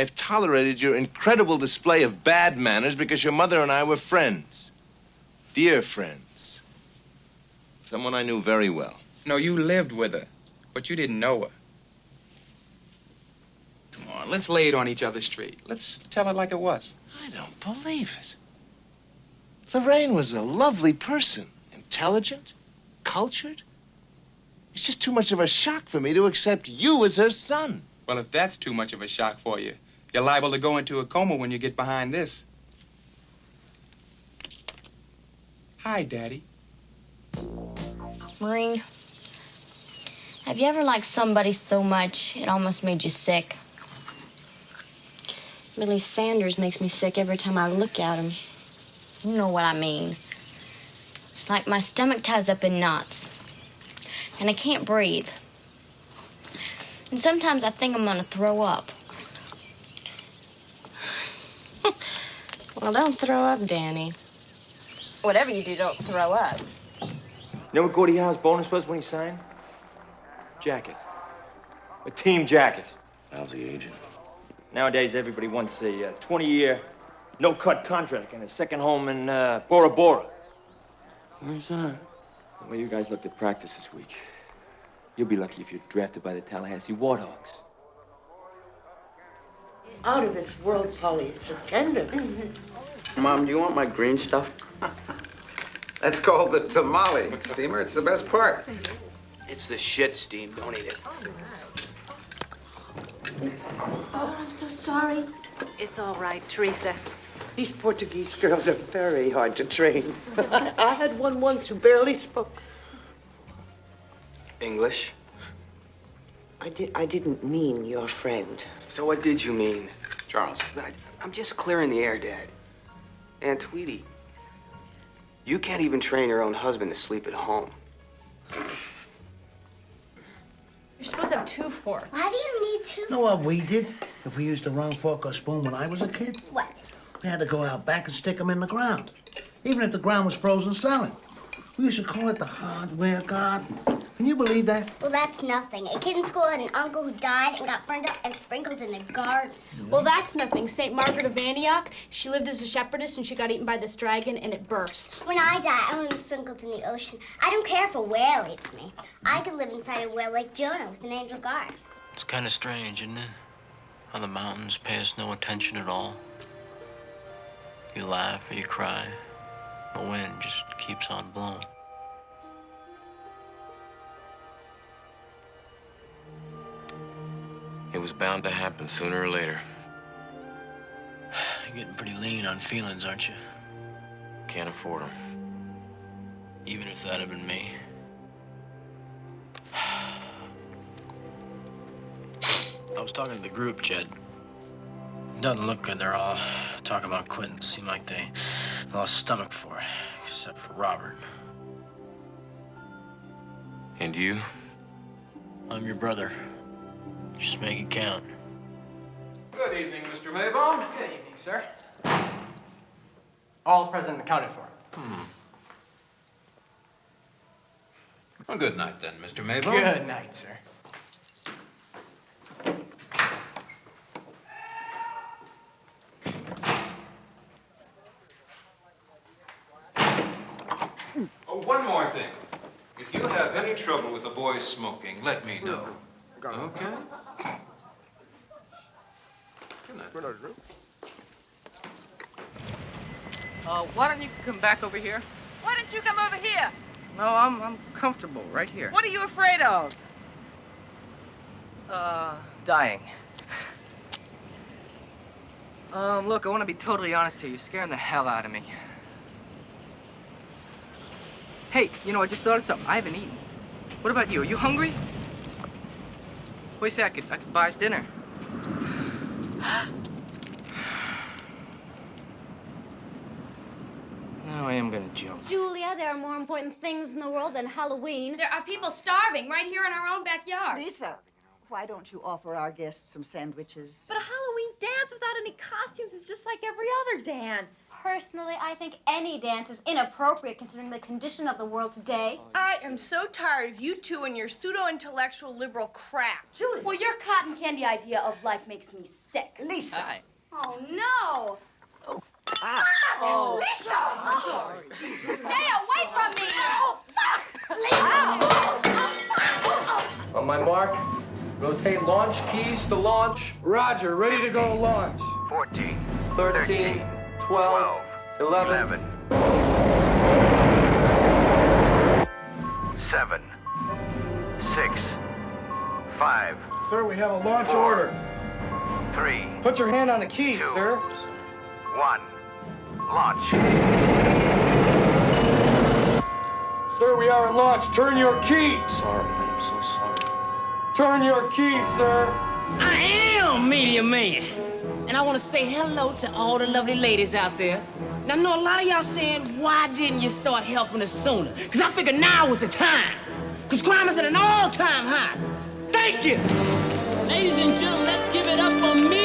I've tolerated your incredible display of bad manners because your mother and I were friends. Dear friends. Someone I knew very well. No, you lived with her, but you didn't know her. Come on, let's lay it on each other straight. Let's tell it like it was. I don't believe it. Lorraine was a lovely person. Intelligent, cultured. It's just too much of a shock for me to accept you as her son. Well, if that's too much of a shock for you, you're liable to go into a coma when you get behind this. Hi, Daddy. Maureen, have you ever liked somebody so much it almost made you sick? Millie Sanders makes me sick every time I look at him. You know what I mean. It's like my stomach ties up in knots, and I can't breathe. And sometimes I think I'm gonna throw up. Well, don't throw up, Danny. Whatever you do, don't throw up. You know what Gordie Howe's bonus was when he signed? Jacket. A team jacket. How's the agent? Nowadays, everybody wants a 20-year, no-cut contract and a second home in Bora Bora. Where's that? Well, you guys looked at practice this week. You'll be lucky if you're drafted by the Tallahassee Warthogs. Out of this world, Polly. It's so tender. Mom, do you want my green stuff? That's called the tamale, Steamer. It's the best part. It's the shit, Steam. Don't eat it. Oh, I'm so sorry. It's all right, Teresa. These Portuguese girls are very hard to train. I had one once who barely spoke. English? I didn't mean your friend. So what did you mean? Charles. I'm just clearing the air, Dad. And Tweety, you can't even train your own husband to sleep at home. You're supposed to have 2 forks. Why do you need 2 You know what we did if we used the wrong fork or spoon when I was a kid? What? We had to go out back and stick them in the ground, even if the ground was frozen solid. We used to call it the hardware garden. Can you believe that? Well, that's nothing. A kid in school had an uncle who died and got burned up and sprinkled in the garden. Well, that's nothing. St. Margaret of Antioch, she lived as a shepherdess and she got eaten by this dragon and it burst. When I die, I want to be sprinkled in the ocean. I don't care if a whale eats me. I could live inside a whale like Jonah with an angel guard. It's kind of strange, isn't it? How the mountains pay us no attention at all. You laugh or you cry. The wind just keeps on blowing. It was bound to happen sooner or later. You're getting pretty lean on feelings, aren't you? Can't afford them. Even if that had been me. I was talking to the group, Jed. Doesn't look good. They're all talking about quitting. Seem like they lost stomach for it, except for Robert. And you? I'm your brother. Just make it count. Good evening, Mr. Maybaum. Good evening, sir. All present and accounted for. Well, good night, then, Mr. Maybaum. Good night, sir. Oh, one more thing. If you have any trouble with a boy smoking, let me know. Okay? Good night. Why don't you come back over here? Why don't you come over here? No, I'm comfortable right here. What are you afraid of? Dying. Look, I want to be totally honest here. You're scaring the hell out of me. Hey, you know, I just thought of something. I haven't eaten. What about you? Are you hungry? What do you say? I could buy us dinner. No, I am gonna jump. Julia, there are more important things in the world than Halloween. There are people starving right here in our own backyard. Lisa, why don't you offer our guests some sandwiches? But a Halloween dance without any costumes is just like every other dance. Personally, I think any dance is inappropriate considering the condition of the world today. I am so tired of you two and your pseudo-intellectual liberal crap. Julie. Well, your cotton candy idea of life makes me sick. Lisa. Hi. Oh, no. Oh. Lisa! I'm sorry. Stay away from me! Oh, Lisa! On my mark, rotate launch, keys to launch. Roger, ready to go launch. 14, 13, 12, 11. 7, 6, 5. Sir, we have a launch order. 3. Put your hand on the keys, 2, sir. 1. Launch. Sir, we are at launch. Turn your keys. Sorry, I'm so sorry. Turn your keys, sir. I am Media Man. And I want to say hello to all the lovely ladies out there. Now, I know a lot of y'all saying, why didn't you start helping us sooner? Because I figured now was the time. Because crime is at an all-time high. Thank you. Ladies and gentlemen, let's give it up for me.